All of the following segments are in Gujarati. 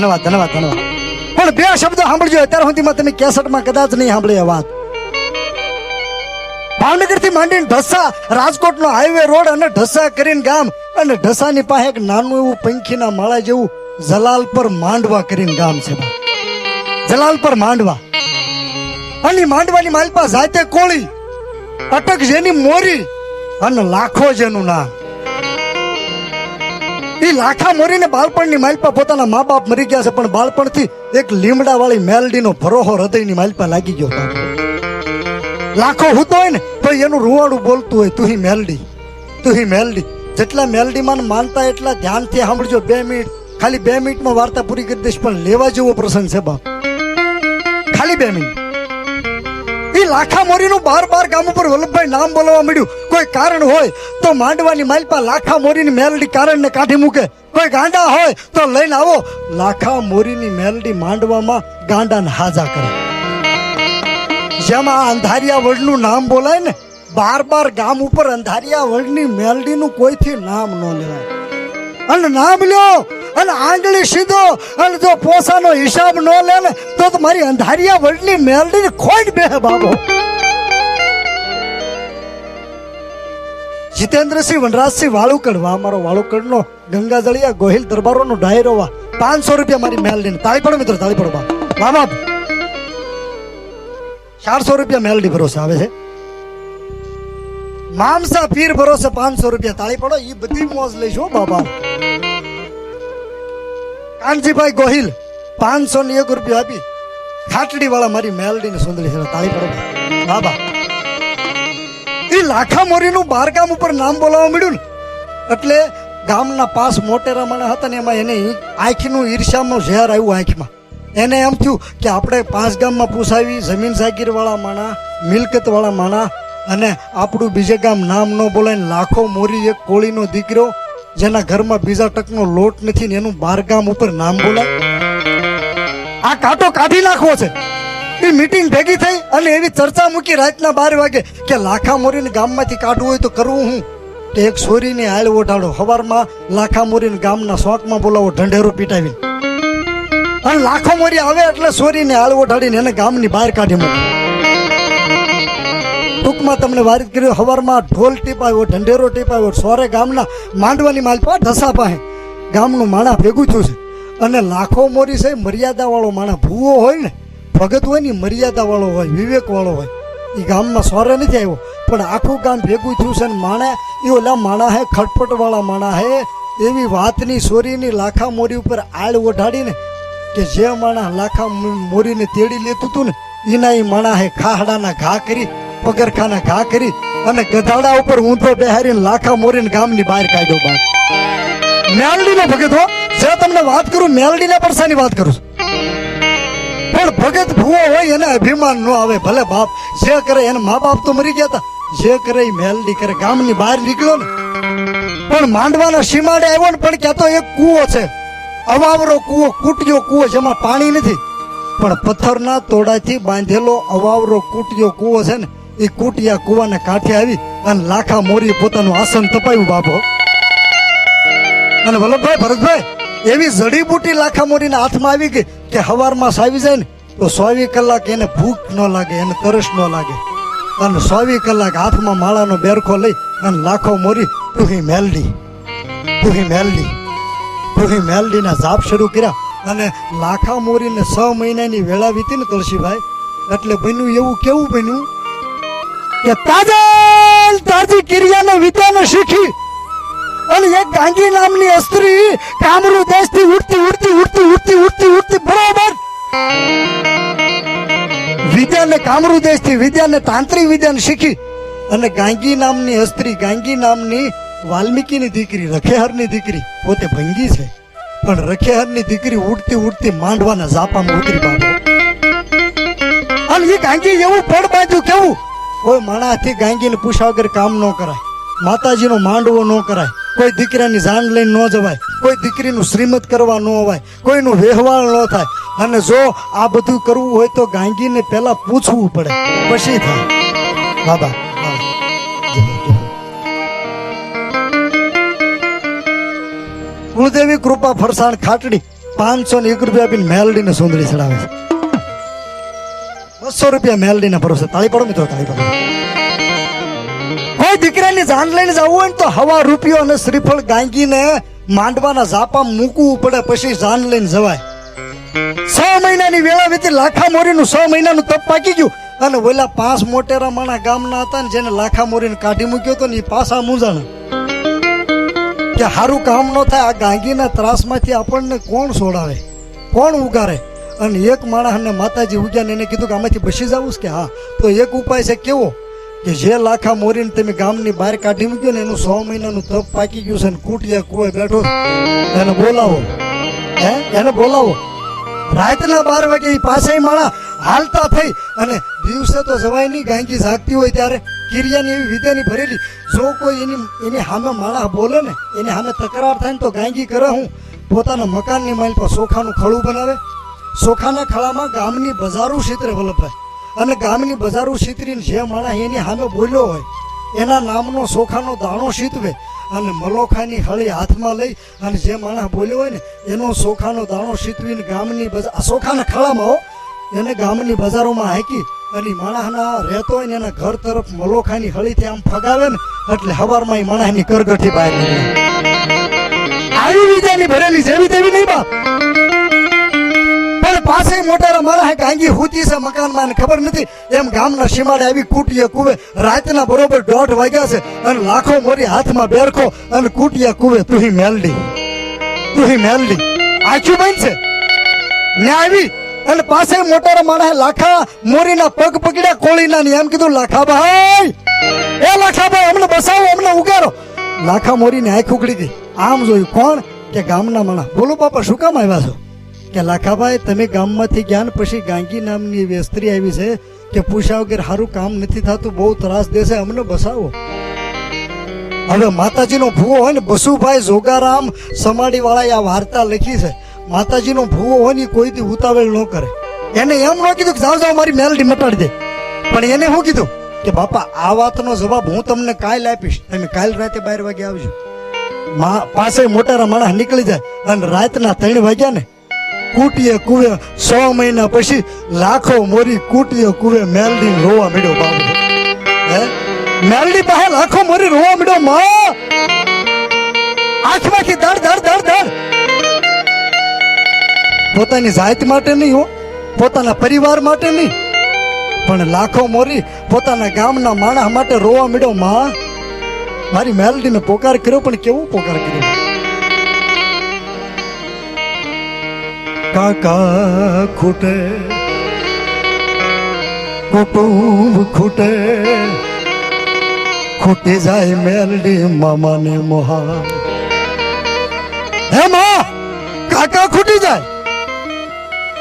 ધન્યવાદ ધન્યવાદ ધન્યવાદ. પણ બે શબ્દો સાંભળજો. અત્યાર સુધીમાં તમે કેસેટમાં કદાચ નહીં સાંભળી આ વાત. ભાવનગર થી માંડીને ઢસા, રાજકોટ નો હાઈવે રોડ અને ઢસા કરીને ગામ, અને ઢસાની પાસે એક નાનું એવું પંખીના માળા જેવું જલાલપર માંડવા કરીને ગામ છે. જલાલપર માંડવા, અને માંડવાની માલપા જાતે કોળી, અટક જેની મોરી, અને લાખો જેનું નામ. એ લાખા મોરીને બાળપણની માલપા પોતાના મા બાપ મરી ગયા છે, પણ બાળપણથી એક લીમડા વાળી મેલડીનો ભરોહો હૃદયની માલપા લાગી ગયો. લાખો હૂતો હોય ને તો એનું રૂવાડું બોલતું હોય, તું મેલડી, તું મેલડી. જેટલા મેલડીમાં માનતા એટલા ધ્યાનથી સાંભળજો. 2 મિનિટ, ખાલી 2 મિનિટમાં વાર્તા પૂરી કરી દઈશ, પણ લેવા જેવો પ્રસંગ છે બાપ. ખાલી 2 મિનિટ. એ લાખા મોરીનું બાર ગામ ઉપર વલ્લભભાઈ નામ બોલવા મળ્યું. કોઈ કારણ હોય તો માંડવાની માલપા લાખા મોરીની મેલડી કારણને કાઢી મૂકે. કોઈ ગાંડા હોય તો લઈને આવો, લાખા મોરીની મેલડી માંડવામાં ગાંડાને હાજા કરે. જેમાં અંધારિયા વડનું નામ બોલાય ને, 12 ગામ ઉપર અંધારિયા વડની મેલડીનું કોઈથી નામ ન લેવાય. અને નામ લ્યો અને આંગળી સીધો, અને જો પોસાનો હિસાબ ન લે ને તો મારી અંધારિયા વડની મેલડીને ખોટ બેહે બાબો. જીતેન્દ્રસિંહ વનરાજસિંહ વાળુકડ, વાહ મારો વાળુકડનો ગંગાજળિયા ગોહિલ દરબારોનો ડાયરો, વાહ. 500 રૂપિયા મારી મેલડીને. તાળી પડો મિત્રો, તાળી પડો વાહ બાપ. 400 રૂપિયા મેલડી ભરોસે આવે છે. મામસા પીર ભરોસે 500 રૂપિયા. તાળી પડો. એ બધી મોજ લઈશું બાબા. કાનજીભાઈ ગોહિલ 501 રૂપિયા આપી ખાટડી વાળા મારી મેલડી ને સુંદરી છે. તાળી પડો બાબા. એ લાખા મોરીનું 12 ગામ ઉપર નામ બોલાવવા મળ્યું ને, એટલે ગામના પાસ મોટેરા માણા હતા ને, એમાં એને આંખનું ઈર્ષ્યાનું ઝેર આવ્યું આંખમાં. એને એમ થયું કે આપણે 5 ગામમાં પૂછાવી, જમીન જાગીર વાળા માણા, મિલકત વાળા માણા, અને આપણું બીજે ગામ નામ ન બોલાય. લાખો મોરી એક કોળીનો દીકરો જેના ઘરમાં બીજા ટકનો લોટ નથી ને એનું 12 ગામ ઉપર નામ બોલાય. આ કાંટો કાઢી નાખવો છે. એ મીટિંગ ભેગી થઈ અને એવી ચર્ચા મૂકી રાતના 12 વાગે કે લાખા મોરીને ગામમાંથી કાઢવું હોય તો કરવું હું. તો એક સોરીને આળ ઓઢાડો, સવારમાં લાખા મોરીને ગામના શોખમાં બોલાવો, ઢંઢેરો પીટાવી. અને લાખો મોરી આવે એટલે સોરીને આળ ઓઢાડીને એને ગામની બહાર કાઢી મૂકે. ટૂંકમાં તમને વાત કરી, સવારમાં ઢોલ ટીપાવ્યો, ઢંઢેરો ટીપાવ્યો, સોરે ગામના માંડવાની માલપા ઢસા પાસે ગામનું માણા ભેગું થયું છે. અને લાખો મોરી છે મર્યાદા વાળો માણા. ભૂવો હોય ને, ભગત હોય ને, મર્યાદા વાળો હોય, વિવેક વાળો હોય. એ ગામમાં સોરે નથી આવ્યો, પણ આખું ગામ ભેગું થયું છે. ને માણા એ ઓલા માણા હે, ખટપટ વાળા માણા હે. એવી વાતની સોરીની લાખા મોરી ઉપર આળ ઓઢાડીને કે જે માણા લાખા મોરીને તેડી લેતું હતું ને, એના એ માણા હે ખાહડાના ઘા કરી, પગરખાના ઘા કરી, અને ગધાડા ઉપર ઊંધો બેહારીને લાખા મોરીને ગામની બહાર કાઢ્યો બાપ. મેલડીનો ભગત હો. જે તમને વાત કરું મેલડીના પરસાની વાત કરું છું. પણ ભગત ભૂવો હોય એને અભિમાન ન આવે. ભલે બાપ જે કરે, એને મા બાપ તો મરી ગયા હતા, જે કરે એ મેલડી કરે. ગામની બહાર નીકળ્યો ને, પણ માંડવાના સીમાડે આવ્યો ને, પણ ક્યાં તો એક કૂવો છે, અવાવરો કૂવો, કૂટિયો કૂવો, જેમાં પાણી નથી, પણ પથ્થરના તોડાથી બાંધેલો અવાવરો કૂટિયો કૂવો છે ને, એ કૂટિયા કૂવાના કાંઠે આવી અને લાખા મોરી પોતાનું આસન તપાયું બાપો. અને વલ્લભભાઈ, ભરતભાઈ, એવી જડીબુટી લાખા મોરીના હાથમાં આવી ગઈ કે સવારમાં સાવી જાય ને તો 24 કલાક એને ભૂખ ન લાગે, એને તરસ ન લાગે. અને 24 કલાક હાથમાં માળાનો બેરખો લઈ અને લાખો મોરી તું મેલડી, તું મેલડી, તું મેલડીના જાપ શરૂ કર્યા. અને લાખા મોરીને 6 મહિનાની વેળા વીતી ને તુલસીભાઈ, એટલે બન્યું એવું. કેવું બન્યું કે તાજી ક્રિયાને વિદ્યાને શીખી અને એક ગાંગી નામની સ્ત્રી કામરૂ દેશથી ઉડતી બરોબર વિદ્યાને, કામરૂ દેશથી વિદ્યાને, તાંત્રિક વિદ્યાને શીખી. અને ગાંગી નામની સ્ત્રી, ગાંગી નામની વાલ્મીકીની દીકરી, રખેહરની દીકરી, પોતે ભંગી છે, પણ રખેહરની દીકરી ઉડતી માંડવાના ઝાપામાં ઉતરી બાબો. અને એ ગાંગી એવું પડ બાંધ્યું, કેવું કોઈ માણાથી ગાંગીને પૂછ્યા વગર કામ ન કરાય, માતાજીનો માંડવો ન કરાય, કોઈ દીકરાની જાન લઈને ન જવાય, કોઈ દીકરીનું શ્રીમત કરવા ન અવાય, કોઈનું વ્યવહાર ન થાય. અને જો આ બધું કરવું હોય તો ગાંગીને પહેલા પૂછવું પડે, પછી થાય બાબા. કુળદેવી કૃપા ફરસાણ ખાટડી 501 રૂપિયા આપીને મેલડીને સુંદરી ચડાવે છે. 200 રૂપિયા મેલડીના ભરોસે. તાળી પાડો મિત્રો, તાળી પાડો. કોઈ દીકરાની જાન લઈને જવું હોય ને તો હવા રૂપિયો અને શ્રીફળ ગાંગીને માંડવાના ઝાપા મૂકવું પડે, પછી જાન લઈને જવાય. 6 મહિનાની વેળા વીતી લાખા મોરીનું 6 મહિનાનું તપ પાકી ગયું. અને ઓલા 5 મોટેરા માણા ગામના હતા ને જેને લાખા મોરીને કાઢી મૂક્યો હતો ને એ પાછા મૂંઝાણા કે સારું કામ ન થાય. આ ગાંગીના ત્રાસમાંથી આપણને કોણ છોડાવે, કોણ ઉગારે? અને એક માણસને માતાજી ઉગ્યા ને એને કીધું કે આમાંથી બસી જવું કે હા. તો એક ઉપાય છે કેવો કે જે લાખા મોરીને તમે ગામની બહાર કાઢી મૂક્યો ને એનું 6 મહિનાનું તપ પાકી ગયું છે ને કૂટિયા કુવે બેઠો, એને બોલાવો. એને બોલાવો. રાતના 12 વાગે પાસે માણા હાલતા થઈ. અને દિવસે તો જવાય નહીં, ગાંગી જાગતી હોય ત્યારે કિરિયાની એવી વિદ્યાની ભરેલી. જો કોઈ એની સામે માણા બોલે ને, એની સામે તકરાર થાય ને તો ગાંગી કરે હું પોતાના મકાનની માઇલ પર સોખાનું ખળું બનાવે. સોખાના ખળામાં ગામની બજારું છિત્રે વલ્લભભાઈ. અને ગામની બજારું છિત્રીને જે માણા એની સામે બોલ્યો હોય એના નામનો સોખાનો દાણો શીતવે. અને મલોખાની હળી હાથમાં લઈ અને જે માણસ બોલ્યો હોય ને એનો સોખાનો દાણો શીતવીને ગામની સોખાના ખળામાં એને ગામની બજારોમાં હાંકી અને માણસના રહેતો હોય ને એના ઘર તરફ મલોખાની હળીથી આમ ફગાવે ને એટલે હવારમાં એ માણસની કરગઠી બહાર નીકળે. આવી વિદ્યાની ભરેલી જેવી તેવી નહીં બાપ. પણ પાસે મોટારા માણસ ગાંગી હુતી છે મકાનમાં ખબર નથી એમ ગામના સીમાડે આવી કૂટીએ કુવે. રાતના બરોબર 1:30 વાગ્યા છે અને લાખો મોરી હાથમાં બેરખો અને કૂટિયા કુવે. તુહી મેલડી, તુહી મેલડી આખી બનશે ને આવી. અને પાસે મોટારા માણસે લાખા મોરીના પગ પકડ્યા કોળીના ને એમ કીધું લાખાભાઈ, એ લાખાભાઈ અમને બસાવો, અમને ઉગારો. લાખા મોરીની આંખ ઉઘડી ગઈ. આમ જોયું કોણ કે ગામના માણસ. બોલો બાપા શું કામ આવ્યા છો? કે લાખાભાઈ તમે ગામમાંથી ગયા ને પછી ગાંગી નામની એવી સ્ત્રી આવી છે કે પૂછ્યા વગર સારું કામ નથી થતું, બહુ ત્રાસ દેશે, અમને બસાવો. હવે માતાજીનો ભૂવો હોય ને બસુભાઈ જોગારામ સમાડી વાળાએ આ વાર્તા લખી છે. માતાજીનો ભૂવો હોય ને કોઈ દી ઉતાવળ ન કરે. એને એમ ન કીધું કે જાઓ જાઓ મારી મેલડી મટાડી દે, પણ એને શું કીધું કે બાપા આ વાતનો જવાબ હું તમને કાલ આપીશ, તમે કાલ રાતે 12 વાગે આવજો. પાસે મોટારા માણસ નીકળી જાય અને રાતના 3 વાગ્યા ને કૂટીએ કુવે 100 મહિના પછી લાખો મોરી કૂટીએ કુવે મેલડી રોવા મળ્યો. બાબુ મેલડી પાસે લાખો મોરી રોવા મળ્યો. માં આંખમાંથી દડ દડ દડ દડ. પોતાની જાત માટે નહીં હો, પોતાના પરિવાર માટે નહીં, પણ લાખો મોરી પોતાના ગામના માણસ માટે રોવા મળ્યો. માં મારી મેલડીને પોકાર કર્યો, પણ કેવું પોકાર કર્યો. કાકા ખૂટે, કુટુંબ ખૂટે, ખૂટી જાય મેલડી મામાને મોહા. હે માં, કાકા ખૂટી જાય,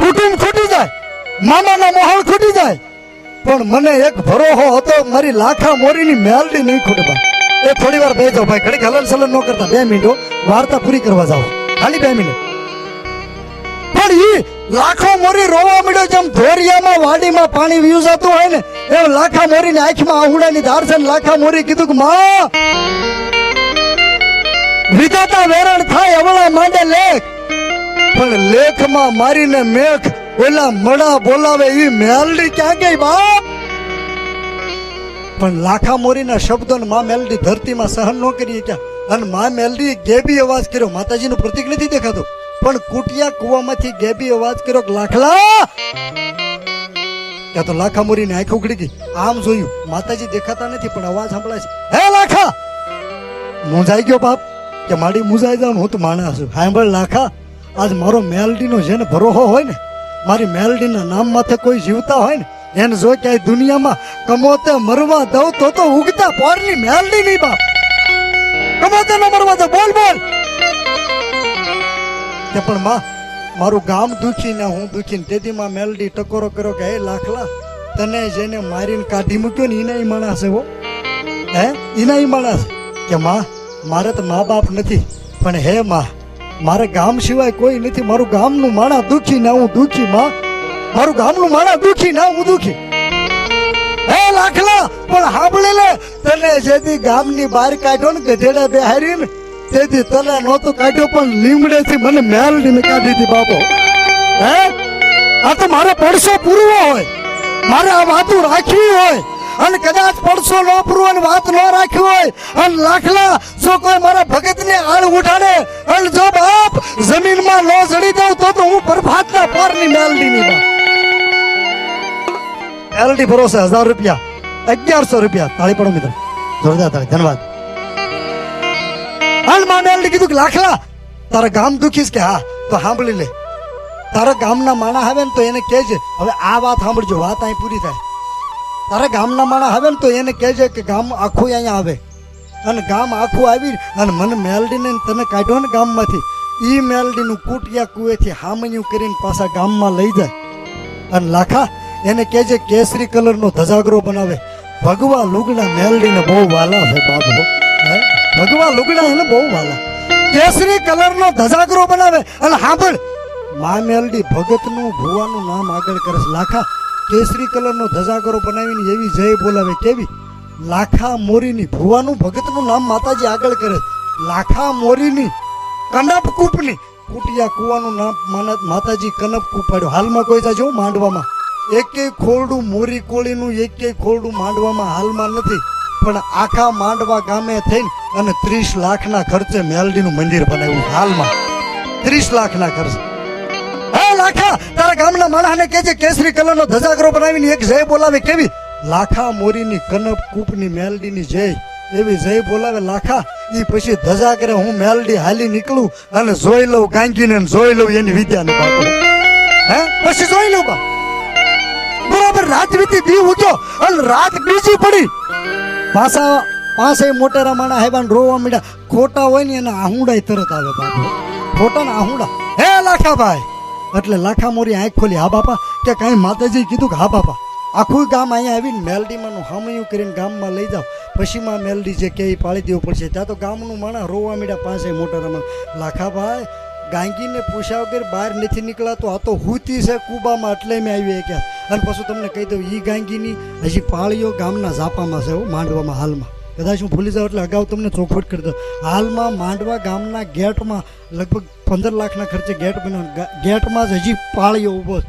કુટુંબ ખૂટી જાય, મામાના મોહળ ખૂટી જાય, પણ મને એક ભરોસો હતો મારી લાખા મોરીની મેલડી નહીં ખૂટે. એ થોડી વાર બેસો ભાઈ, ઘડીક હલન સલન ન કરતા. 2 મિનિટો વાર્તા પૂરી કરવા જાઓ, ખાલી 2 મિનિટ. પણ ઈ લાખો મોરી રોવા મળ્યો. જેમ ધોરિયામાં વાડીમાં પાણી વીયું જતું હોય ને એમ લાખા મોરીની આંખમાં આહુડાની ધાર છે. લાખા મોરી કીધું કે માં વિધાતા વેરણ થાય અવળા માંડે લેખ, પણ લેખમાં મારીને મેઘ ઓલા મડા બોલાવે ઈ મેલડી ક્યાં ગઈ બાપ? પણ લાખા મોરીના શબ્દોને માં મેલડી ધરતીમાં સહન ન કરી ક્યાં. અને માં મેલડી ગેબી અવાજ કર્યો. માતાજીનું પ્રતીક નથી દેખાતું, પણ કુટિયા કુવામાંથી ગેબી અવાજ કર્યો કે લાખલા. ત્યાં તો લાખા મોરીની આંખ ઉઘડી ગઈ. આમ જોયું, માતાજી દેખાતા નથી પણ અવાજ સંભળાય છે. હે લાખા! મૂંઝાઈ ગયો બાપ કે માડી મૂંઝાઈ જાવ, હું તો માણસ છું. સાંભળ લાખા, આજ મારો મેલડીનો જેને ભરોસો હોય ને, મારી મેલડીના નામ માથે કોઈ જીવતા હોય ને, એને જો ક્યાંય દુનિયામાં કમોતે મરવા દઉં તો ઉગતા પોરની મેલડી નહીં બાપ. કમોતે ન મરવા દો, બોલ બોલ. કે પણ માં મારું ગામ દુખી ને હું દુખી. તેથી માં મેલડી ટકોરો કર્યો કે હે લાખલા, તને જેને મારીને કાઢી મૂક્યો ને એના માણસ હો, હે એના માણસ. કે માં મારે તો મા બાપ નથી, પણ હે માં મારે ગામ સિવાય કોઈ નથી. મારું ગામનું માણા દુખી ને હું દુખી. માં મારું ગામનું માણા દુખી ને હું દુખી. હે લાખલા, પણ સાંભળી લે, તને જેથી ગામની બહાર કાઢ્યો ને ગધેડા બેહારીને તેથી તને નહોતું કાઢ્યો પણ લીમડેથી મને મેલડીને કાઢી હતી બાપો. હે આ તો મારે પડસો પૂરવો હોય, મારે આ વાતું રાખવી હોય અને કદાચ પડસો ન પૂરવો અને વાત ન રાખવી હોય અને લાખલા જો કોઈ મારા ભગતને આળ ઉઠાડે અને જો બાપ જમીનમાં ન જડી દઉં તો હું પ્રભાતના પારની મેલડીની બાપ. મેલડી ભરોસે 1000 રૂપિયા, 1100 રૂપિયા. તાળી પડો મિત્રો, જોરદાર તાળી, ધન્યવાદ. હાલમાં મેલડી કીધું કે લાખલા તારા ગામ દુખીશ કે હા તો સાંભળી લે. તારા ગામના માણા આવે ને તો એને કહેજે, હવે આ વાત સાંભળજો, વાત અહીં પૂરી થાય. તારા ગામના માણા આવે ને તો એને કહેજે કે ગામ આખું અહીંયા આવે અને ગામ આખું આવી અને મને મેલડીને તને કાઢ્યો ને ગામમાંથી, ઈ મેલડીનું કૂટિયા કુવેથી હામણિયું કરીને પાછા ગામમાં લઈ જાય અને લાખા એને કહેજે કેસરી કલરનો ધજાગરો બનાવે. ભગવા લુગડા મેલડીને બહુ વાલા છે બાબુ. ભગવા લુગડા એને બહુ વાલા, કેસરી કલરનો ધજાગરો બનાવે અને સાંભળ મા મેલડી ભગતનું ભુવાનું નામ આગળ કરે છે. લાખા કેસરી કલરનો ધજાગરો બનાવીને એવી જય બોલાવે કેવી, લાખા મોરીની ભુવાનું ભગતનું નામ માતાજી આગળ કરે. લાખા મોરીની કનપકૂપની કુટિયા કુવાનું નામ માતાજી કનપકૂપ પાડ્યો. હાલમાં કોઈ જાજો માંડવામાં એકેય ખોરડું મોરી કોળીનું એકેય ખોરડું માંડવામાં હાલમાં નથી, પણ આખા માંડવા ગામે થઈને અને 30 લાખના ખર્ચે મેલડીનું મંદિર બનાવ્યું હાલમાં. 30 લાખના ખર્ચે. હા લાખા તારા ગામના માણસને કહેજે કેસરી કલરનો ધજાગરો બનાવીને એક જય બોલાવે કેવી, લાખા મોરીની કનપકૂપની મેલડીની જય એવી જય બોલાવે. લાખા ઈ પછી ધજાગરે હું મેલડી હાલી નીકળું અને જોઈ લઉં ગાંગીને, જોઈ લઉં એની વિદ્યાને બાપુ. હે પછી જોઈ લઉં બા. બરાબર રાત વીતી દી ઉગ્યો અને રાત બીજી પડી. પાછા પાસે મોટેરા માણા હેબાન રોવા મીડા. ખોટા હોય ને એના આહુડા તરત આવે બાપુ, ખોટા ને આહુડા. હે લાખાભાઈ એટલે લાખા મોરી આંખ ખોલી. હા બાપા કે કઈ માતાજી કીધું કે હા બાપા આખું ગામ અહીંયા આવીને મેલડીમાંનું હામયું કરીને ગામમાં લઈ જાઓ, પછીમાં મેલડી જે કે પાળી દેવું પડશે. ત્યાં તો ગામનું માણા રોવા મીડા પાસે મોટેરામાં. લાખાભાઈ ગાંગીને પૂછ્યા વગર બહાર નથી નીકળાતો, આ તો હુતી છે કુબામાં એટલે મેં આવી ગયા. અને પછી તમને કહી દઉં ઈ ગાંગીની હજી પાળીઓ ગામના ઝાપામાં છે માંડવામાં હાલમાં. કદાચ હું ભૂલી જાઉં એટલે અગાઉ તમને ચોખવટ કરી દઉં. હાલમાં માંડવા ગામના ગેટમાં લગભગ 15 લાખના ખર્ચે ગેટ બન્યો, ગેટમાં જ હજી પાળીઓ ઊભો છે.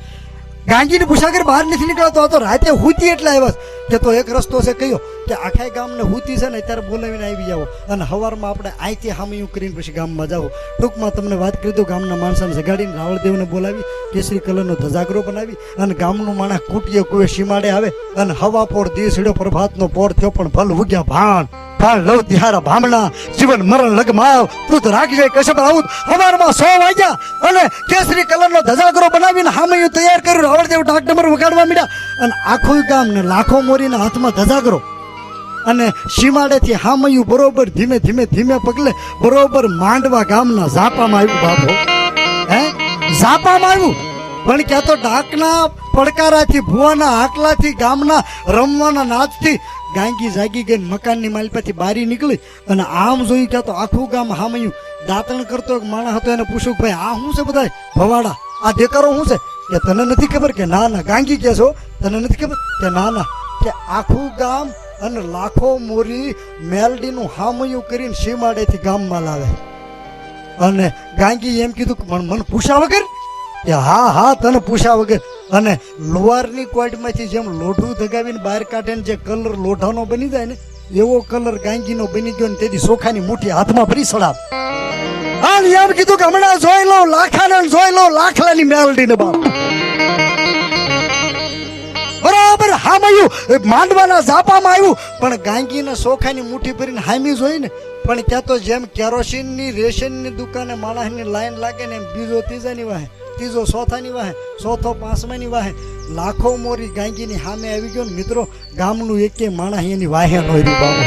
ગાંગીને પૂછ્યા વગર બહાર નથી નીકળાતો, આ તો રાતે હુતી એટલે આવ્યા કે તો એક રસ્તો છે કયો કે આખા ગામને હુતી છે ને અત્યારે બોલાવીને આવી જાઓ અને સવારમાં આપણે અહીંથી હામયું કરીને પછી ગામમાં જાઓ. ટૂંકમાં તમને વાત કરી દઉં, ગામના માણસાને જગાડીને રાવળદેવને બોલાવી કેસરી કલરનો ધજાગરો બનાવી અને ગામનું માણસ કૂટીએ કુએ સીમાડે આવે અને હવા પોર દી સીડો પ્રભાતનો પોર થયો પણ ભલ ઉગ્યા ભાણ ભાણ લવ તિહારા ભામણા જીવન મરણ લગમાવ તું તો રાખજે કશપ આવું. સવારમાં 100 વાગ્યા અને કેસરી કલરનો ધજાગરો બનાવીને હામયું તૈયાર કર્યું. રાવળદેવ ઢાક ડમર વગાડવા મીડ્યા અને આખું ગામ ને લાખો મોરીના હાથમાં ધજાગરો અને સીમાડેથી હામયું બરોબર ધીમે ધીમે ધીમે પગલે બરોબર માંડવા ગામના ઝાપામાં આવ્યું બાપો. હે ઝાપામાં આવ્યું પણ ક્યાં તો ડાકના પડકારાથી ભુવાના આકલાથી ગામના રમવાના નાચથી ગાંગી જાગી ગઈ. મકાનની માલપાથી બારી નીકળી અને આમ જોઈ ક્યાં તો આખું ગામ હામયું દાંતણ કરતો એક માણસ હતો. એને પૂછ્યું ભાઈ આ શું છે બધા ભવાડા, આ દેકારો શું છે કે તને નથી ખબર કે ના ના. ગાંગી કે છો તને નથી ખબર કે ના ના, કે આખું ગામ અને લાખો મોરી મેલડીનું હામયું કરીને સીમાડેથી ગામમાં લાવે. અને ગાંગી એમ કીધું કે મને પૂછ્યા વગર કે હા હા તને પૂછ્યા વગર. અને લોહારની કોઈડમાંથી જેમ લોઢું દગાવીને બહાર કાઢે ને જે કલર લોઢાનો બની જાય ને એવો કલર ગાંગીનો બની ગયો ને તેથી ચોખાની મુઠ્ઠી હાથમાં ભરી સડાવ. અને એમ કીધું કે હમણાં જોઈ લો લાખાને જોઈ લો લાખલાની મેલડીને બાપ. બરાબર હામયું માંડવાના ઝાપામાં આવ્યું પણ ગાંગીના ચોખાની મુઠ્ઠી ભરીને હામી જોઈ ને પણ ત્યાં તો જેમ કેરોસીનની રેશનની દુકાને માણસની લાઈન લાગે ને એમ બીજો ત્રીજાની વાહે, ત્રીજો ચોથાની વાહે, ચોથો પાંચમાની વાહે લાખો મોરી ગાંગીની સામે આવી ગયો ને મિત્રો. ગામનું એકે માણસ એની વાહે નોર્યું બાબો,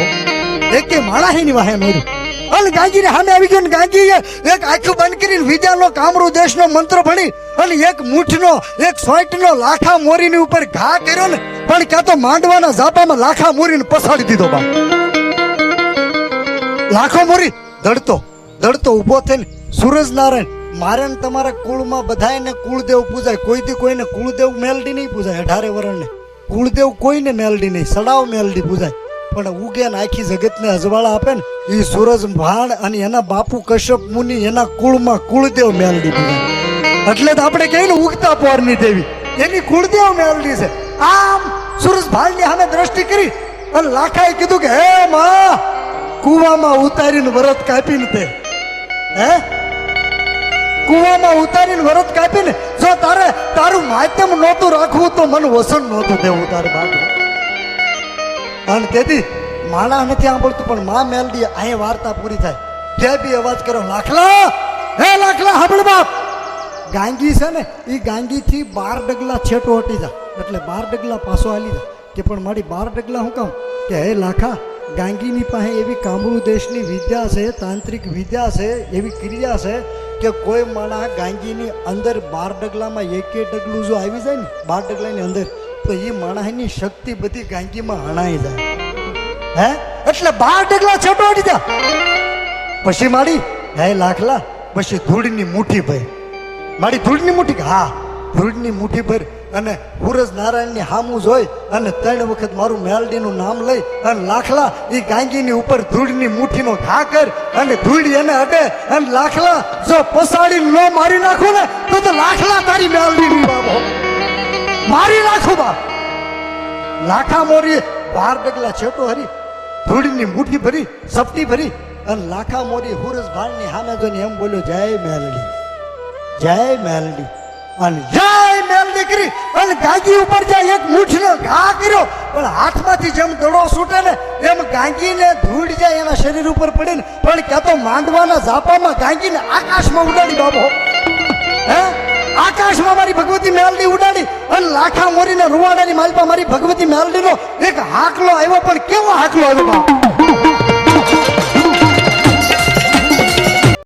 એકે માણસ એની વાહે નોર્યું. અને ગાંગીને સામે આવી ગયો ને ગાંગીએ એક આખું બંધ કરીને વિદ્યાનો કામરૂ દેશનો મંત્ર ભણી અને એક મૂઠનો એક સોઈટનો લાખા મોરીની ઉપર ઘા કર્યો ને પણ ક્યાં તો માંડવાના ઝાપામાં લાખા મોરીને પસાડી દીધો બાપ. લાખો મોરી દડતો દડતો ઊભો થઈને સૂરજ નારાયણ મારે ને તમારા કુળમાં બધાને કુળદેવ પૂજાય, કોઈથી કોઈને કુળદેવ મેલડી નહીં પૂજાય. 18 વર્ષને કુળદેવ કોઈને મેલડી નહીં, સડાવ મેલડી પૂજાય. પણ ઉગે ને આખી જગતને અજવાળા આપે ને એ સૂરજ ભાણ અને એના બાપુ કશ્યપ મુનિ એના કુળમાં કુળદેવ મેલડી પૂજા એટલે જ આપણે કહીએ ને ઉગતા પોરની દેવી એની કુળદેવ મેલડી છે આમ સૂરજ ભાણની સામે દ્રષ્ટિ કરી અને લાખાએ કીધું કે હે માં કુવામાં ઉતારીને વરત કાપીને તે હે કુવામાં ઉતારીને વરત કાપીને જો તારે તારું માધ્યમ નહોતું રાખવું તો મને વસન નહોતું દેવું તારે બાપુ અને તેથી માણા નથી સાંભળતું પણ માં મેલડી અહીં વાર્તા પૂરી થાય તે બી અવાજ કરો લાખલા હે લાખલા સાંભળ બાપ ગાંગી છે ને એ ગાંગીથી 12 ડગલા છેટો હટી જા એટલે 12 ડગલા પાછો હાલી જા કે પણ મારી 12 ડગલા હું કામ કે હે લાખા ગાંગીની પાસે એવી કામરૂ દેશની વિદ્યા છે તાંત્રિક વિદ્યા છે એવી ક્રિયા છે કે કોઈ માણા ગાંગીની અંદર 12 ડગલામાં એક ડગલું જો આવી જાય ને 12 ડગલાની અંદર તો એ માણસની શક્તિ બધી ગાંગીમાં હણાઈ જાય હે એટલે 12 ડગલા છેટો હટી જા પછી મારી હે લાખલા પછી ધૂળની મુઠ્ઠી ભર મારી ધૂળની મુઠ્ઠી હા ધૂળની મુઠ્ઠી ભર અને સૂરજ નારાયણની હામું જોઈ અને 3 વખત મારું મેલડીનું નામ લઈ અને લાખલા એ ગાંગીની ઉપર ધૂળની મુઠ્ઠીનો ઘા કર અને ધૂળ એને અડે અને લાખલા જો પસાડી ન મારી નાખું ને તો લાખલા તારી મેલડીની બાબો મારી નાખું બાપ લાખા મોરી 12 ડગલા છેટો હરી ધૂળની મુઠ્ઠી ભરી સપટી ભરી અને લાખા મોરી સૂરજ ભાણની સામે જોઈને એમ બોલ્યો જય મેલડી જય મેલડી અને જય મેલડી કરી અને ગાંગી ઉપર જાય એક મુઠ્ઠીનો ઘા કર્યો પણ હાથમાંથી જેમ દડો છૂટે ને એમ ગાંગીને ધૂળ જાય એના શરીર ઉપર પડે ને પણ ક્યાં તો માંડવાના ઝાપામાં ગાંગીને આકાશમાં ઉડાડી બાબો હે આકાશમાં મારી ભગવતી મેલડી ઉડાડી અને લાખા મોરીને રૂવાડાની માલપા મારી ભગવતી મેલડીનો એક હાકલો આવ્યો પણ કેવો હાકલો આવ્યો બાપ